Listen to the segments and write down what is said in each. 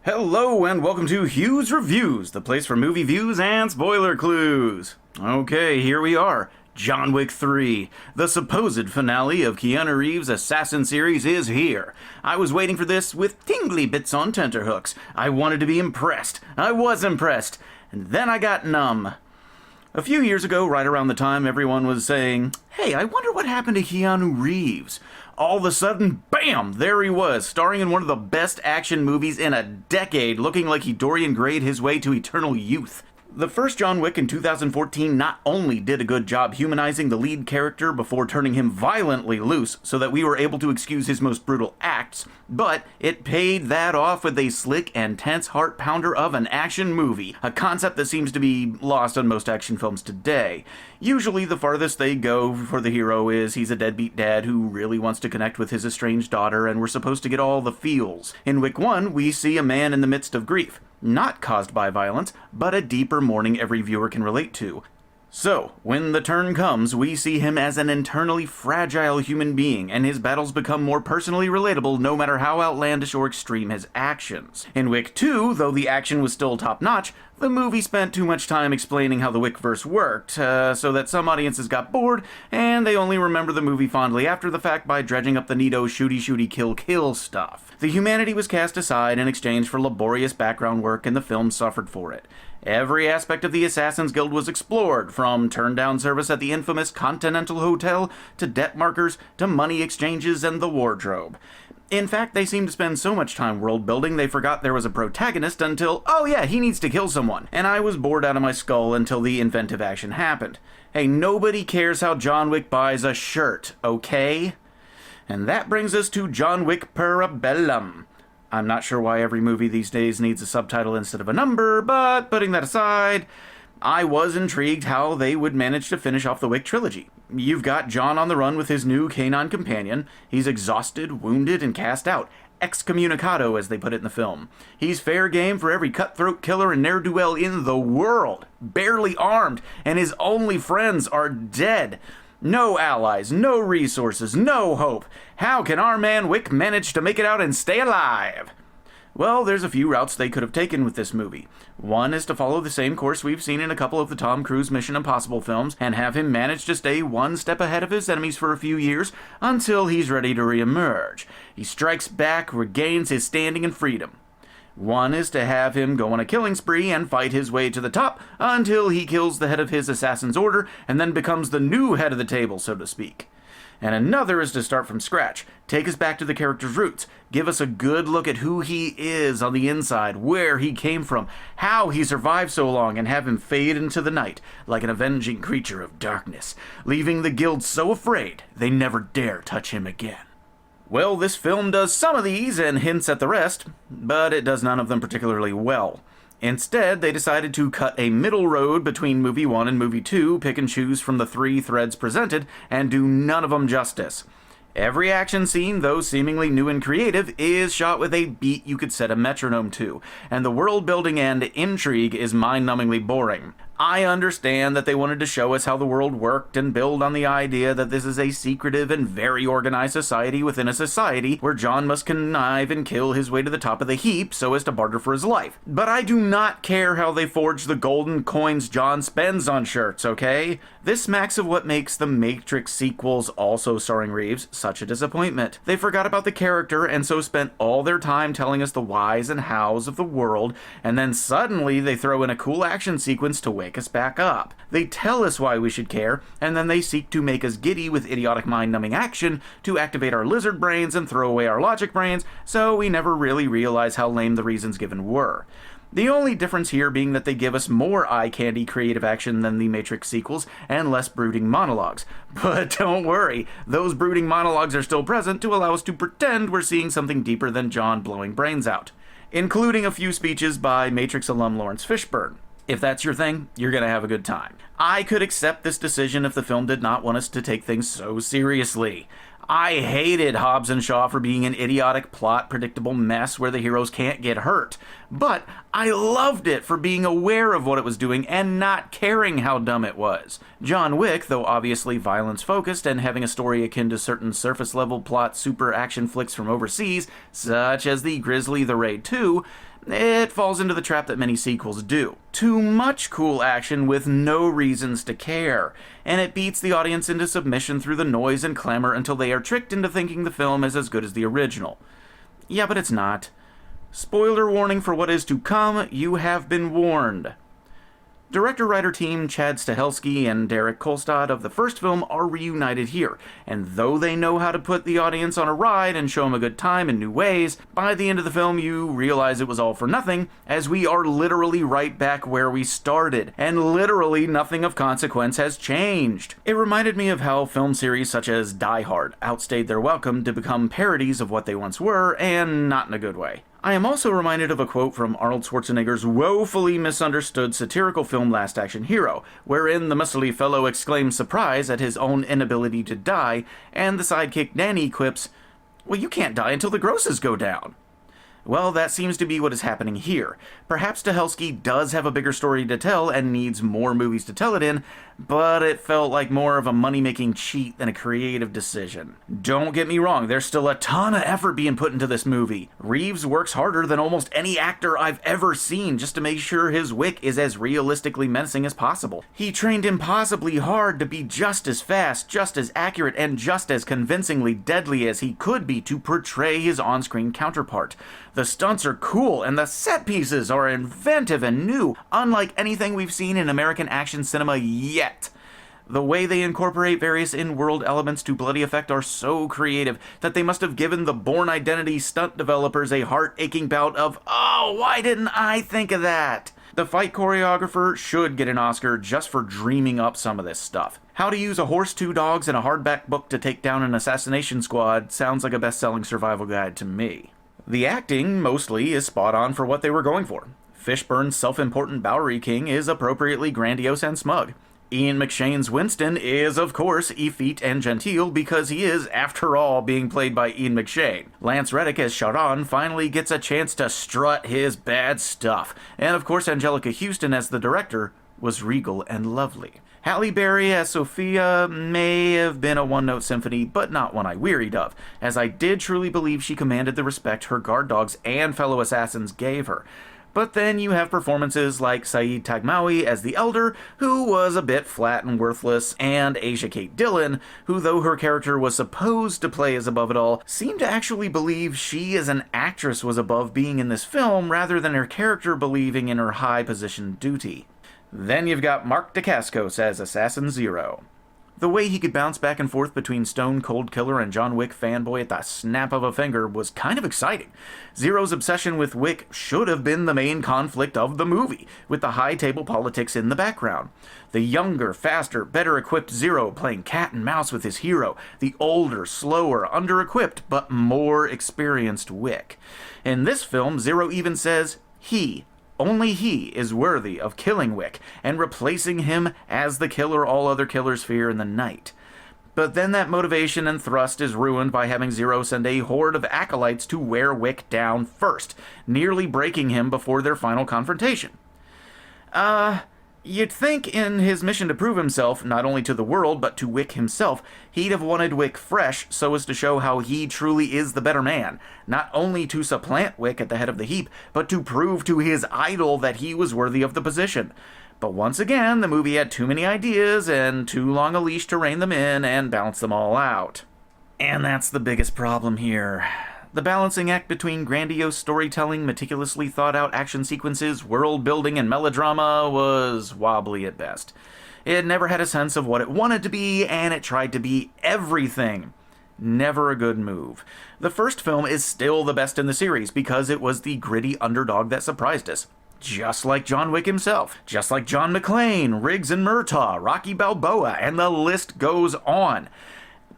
Hello and welcome to Hugh's Reviews, the place for movie views and spoiler clues. Okay, here we are. John Wick 3, the supposed finale of Keanu Reeves' Assassin series is here. I was waiting for this with tingly bits on tenterhooks. I wanted to be impressed. I was impressed. And then I got numb. A few years ago, right around the time everyone was saying, hey, I wonder what happened to Keanu Reeves. All of a sudden, bam, there he was, starring in one of the best action movies in a decade, looking like he Dorian Grayed his way to eternal youth. The first John Wick in 2014 not only did a good job humanizing the lead character before turning him violently loose so that we were able to excuse his most brutal acts, but it paid that off with a slick and tense heart-pounder of an action movie, a concept that seems to be lost on most action films today. Usually the farthest they go for the hero is he's a deadbeat dad who really wants to connect with his estranged daughter and we're supposed to get all the feels. In Wick 1, we see a man in the midst of grief. Not caused by violence, but a deeper mourning every viewer can relate to. So, when the turn comes, we see him as an internally fragile human being, and his battles become more personally relatable no matter how outlandish or extreme his actions. In Wick 2, though the action was still top-notch, the movie spent too much time explaining how the Wickverse worked, so that some audiences got bored, and they only remember the movie fondly after the fact by dredging up the neato shooty-shooty kill-kill stuff. The humanity was cast aside in exchange for laborious background work, and the film suffered for it. Every aspect of the Assassin's Guild was explored, from turn-down service at the infamous Continental Hotel, to debt markers, to money exchanges, and the wardrobe. In fact, they seemed to spend so much time world-building they forgot there was a protagonist until, oh yeah, he needs to kill someone. And I was bored out of my skull until the inventive action happened. Hey, nobody cares how John Wick buys a shirt, okay? And that brings us to John Wick Parabellum. I'm not sure why every movie these days needs a subtitle instead of a number, but putting that aside, I was intrigued how they would manage to finish off the Wick trilogy. You've got John on the run with his new canine companion. He's exhausted, wounded, and cast out. Excommunicado, as they put it in the film. He's fair game for every cutthroat killer and ne'er-do-well in the world. Barely armed, and his only friends are dead. No allies, no resources, no hope. How can our man Wick manage to make it out and stay alive? Well, there's a few routes they could have taken with this movie. One is to follow the same course we've seen in a couple of the Tom Cruise Mission Impossible films and have him manage to stay one step ahead of his enemies for a few years until he's ready to reemerge. He strikes back, regains his standing and freedom. One is to have him go on a killing spree and fight his way to the top until he kills the head of his assassin's order and then becomes the new head of the table, so to speak. And another is to start from scratch, take us back to the character's roots, give us a good look at who he is on the inside, where he came from, how he survived so long, and have him fade into the night like an avenging creature of darkness, leaving the guild so afraid they never dare touch him again. Well, this film does some of these and hints at the rest, but it does none of them particularly well. Instead, they decided to cut a middle road between movie 1 and movie 2, pick and choose from the three threads presented, and do none of them justice. Every action scene, though seemingly new and creative, is shot with a beat you could set a metronome to, and the world building and intrigue is mind-numbingly boring. I understand that they wanted to show us how the world worked and build on the idea that this is a secretive and very organized society within a society where John must connive and kill his way to the top of the heap so as to barter for his life. But I do not care how they forge the golden coins John spends on shirts, okay? This smacks of what makes the Matrix sequels, also starring Reeves, such a disappointment. They forgot about the character and so spent all their time telling us the whys and hows of the world, and then suddenly they throw in a cool action sequence to wake us back up. They tell us why we should care, and then they seek to make us giddy with idiotic mind-numbing action to activate our lizard brains and throw away our logic brains, so we never really realize how lame the reasons given were. The only difference here being that they give us more eye-candy creative action than the Matrix sequels and less brooding monologues. But don't worry, those brooding monologues are still present to allow us to pretend we're seeing something deeper than John blowing brains out, including a few speeches by Matrix alum Lawrence Fishburne. If that's your thing, you're gonna have a good time. I could accept this decision if the film did not want us to take things so seriously. I hated Hobbs and Shaw for being an idiotic plot, predictable mess where the heroes can't get hurt. But I loved it for being aware of what it was doing and not caring how dumb it was. John Wick, though obviously violence-focused and having a story akin to certain surface-level plot super action flicks from overseas, such as the Grizzly the Raid 2, it falls into the trap that many sequels do. Too much cool action with no reasons to care, and it beats the audience into submission through the noise and clamor until they are tricked into thinking the film is as good as the original. Yeah, but it's not. Spoiler warning for what is to come, you have been warned. Director-writer team Chad Stahelski and Derek Kolstad of the first film are reunited here, and though they know how to put the audience on a ride and show them a good time in new ways, by the end of the film you realize it was all for nothing, as we are literally right back where we started, and literally nothing of consequence has changed. It reminded me of how film series such as Die Hard outstayed their welcome to become parodies of what they once were, and not in a good way. I am also reminded of a quote from Arnold Schwarzenegger's woefully misunderstood satirical film Last Action Hero, wherein the muscly fellow exclaims surprise at his own inability to die, and the sidekick Danny quips, "Well, you can't die until the grosses go down." Well, that seems to be what is happening here. Perhaps Stahelski does have a bigger story to tell and needs more movies to tell it in, but it felt like more of a money-making cheat than a creative decision. Don't get me wrong, there's still a ton of effort being put into this movie. Reeves works harder than almost any actor I've ever seen just to make sure his Wick is as realistically menacing as possible. He trained impossibly hard to be just as fast, just as accurate, and just as convincingly deadly as he could be to portray his on-screen counterpart. The stunts are cool, and the set pieces are inventive and new, unlike anything we've seen in American action cinema yet. The way they incorporate various in-world elements to bloody effect are so creative that they must have given the Bourne Identity stunt developers a heart-aching bout of, "Oh, why didn't I think of that?" The fight choreographer should get an Oscar just for dreaming up some of this stuff. How to use a horse, two dogs, and a hardback book to take down an assassination squad sounds like a best-selling survival guide to me. The acting, mostly, is spot on for what they were going for. Fishburne's self-important Bowery King is appropriately grandiose and smug. Ian McShane's Winston is, of course, effete and genteel because he is, after all, being played by Ian McShane. Lance Reddick as Charon finally gets a chance to strut his bad stuff. And of course, Angelica Houston as the director was regal and lovely. Halle Berry as Sophia may have been a one-note symphony, but not one I wearied of, as I did truly believe she commanded the respect her guard dogs and fellow assassins gave her. But then you have performances like Saeed Taghmaoui as the Elder, who was a bit flat and worthless, and Asia Kate Dillon, who, though her character was supposed to play as above it all, seemed to actually believe she as an actress was above being in this film rather than her character believing in her high-position duty. Then you've got Mark Dacascos as Assassin Zero. The way he could bounce back and forth between Stone Cold Killer and John Wick fanboy at the snap of a finger was kind of exciting. Zero's obsession with Wick should have been the main conflict of the movie, with the high-table politics in the background. The younger, faster, better-equipped Zero playing cat and mouse with his hero, the older, slower, under-equipped, but more experienced Wick. In this film, Zero even says, only he is worthy of killing Wick and replacing him as the killer all other killers fear in the night. But then that motivation and thrust is ruined by having Zero send a horde of acolytes to wear Wick down first, nearly breaking him before their final confrontation. You'd think in his mission to prove himself, not only to the world, but to Wick himself, he'd have wanted Wick fresh so as to show how he truly is the better man, not only to supplant Wick at the head of the heap, but to prove to his idol that he was worthy of the position. But once again, the movie had too many ideas and too long a leash to rein them in and balance them all out. And that's the biggest problem here. The balancing act between grandiose storytelling, meticulously thought-out action sequences, world-building, and melodrama was wobbly at best. It never had a sense of what it wanted to be, and it tried to be everything. Never a good move. The first film is still the best in the series because it was the gritty underdog that surprised us. Just like John Wick himself, just like John McClane, Riggs and Murtaugh, Rocky Balboa, and the list goes on.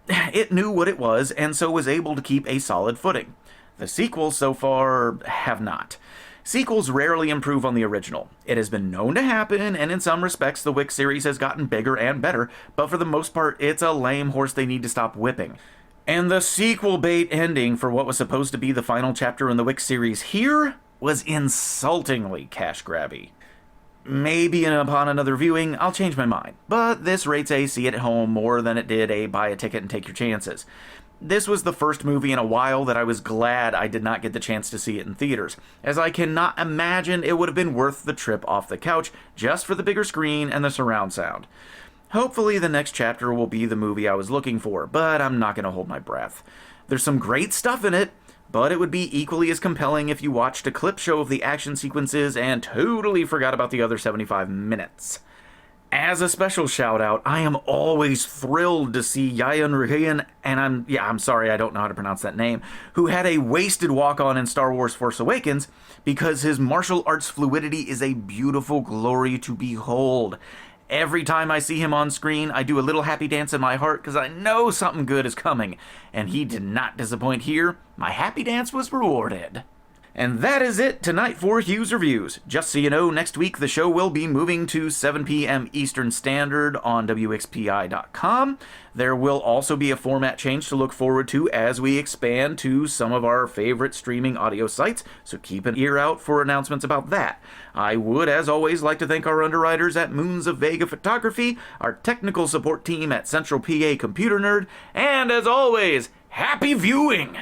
It knew what it was, and so was able to keep a solid footing. The sequels, so far, have not. Sequels rarely improve on the original. It has been known to happen, and in some respects the Wick series has gotten bigger and better, but for the most part it's a lame horse they need to stop whipping. And the sequel bait ending for what was supposed to be the final chapter in the Wick series here was insultingly cash grabby. Maybe upon another viewing, I'll change my mind, but this rates a see it at home more than it did a buy a ticket and take your chances. This was the first movie in a while that I was glad I did not get the chance to see it in theaters, as I cannot imagine it would have been worth the trip off the couch just for the bigger screen and the surround sound. Hopefully the next chapter will be the movie I was looking for, but I'm not going to hold my breath. There's some great stuff in it, but it would be equally as compelling if you watched a clip show of the action sequences and totally forgot about the other 75 minutes. As a special shout out, I am always thrilled to see Yayan Ruhian, and I'm sorry I don't know how to pronounce that name, who had a wasted walk-on in Star Wars Force Awakens, because his martial arts fluidity is a beautiful glory to behold. Every time I see him on screen, I do a little happy dance in my heart because I know something good is coming, and he did not disappoint here. My happy dance was rewarded. And that is it tonight for Hugh's Reviews. Just so you know, next week the show will be moving to 7 p.m. Eastern Standard on WXPI.com. There will also be a format change to look forward to as we expand to some of our favorite streaming audio sites, so keep an ear out for announcements about that. I would, as always, like to thank our underwriters at Moons of Vega Photography, our technical support team at Central PA Computer Nerd, and as always, happy viewing!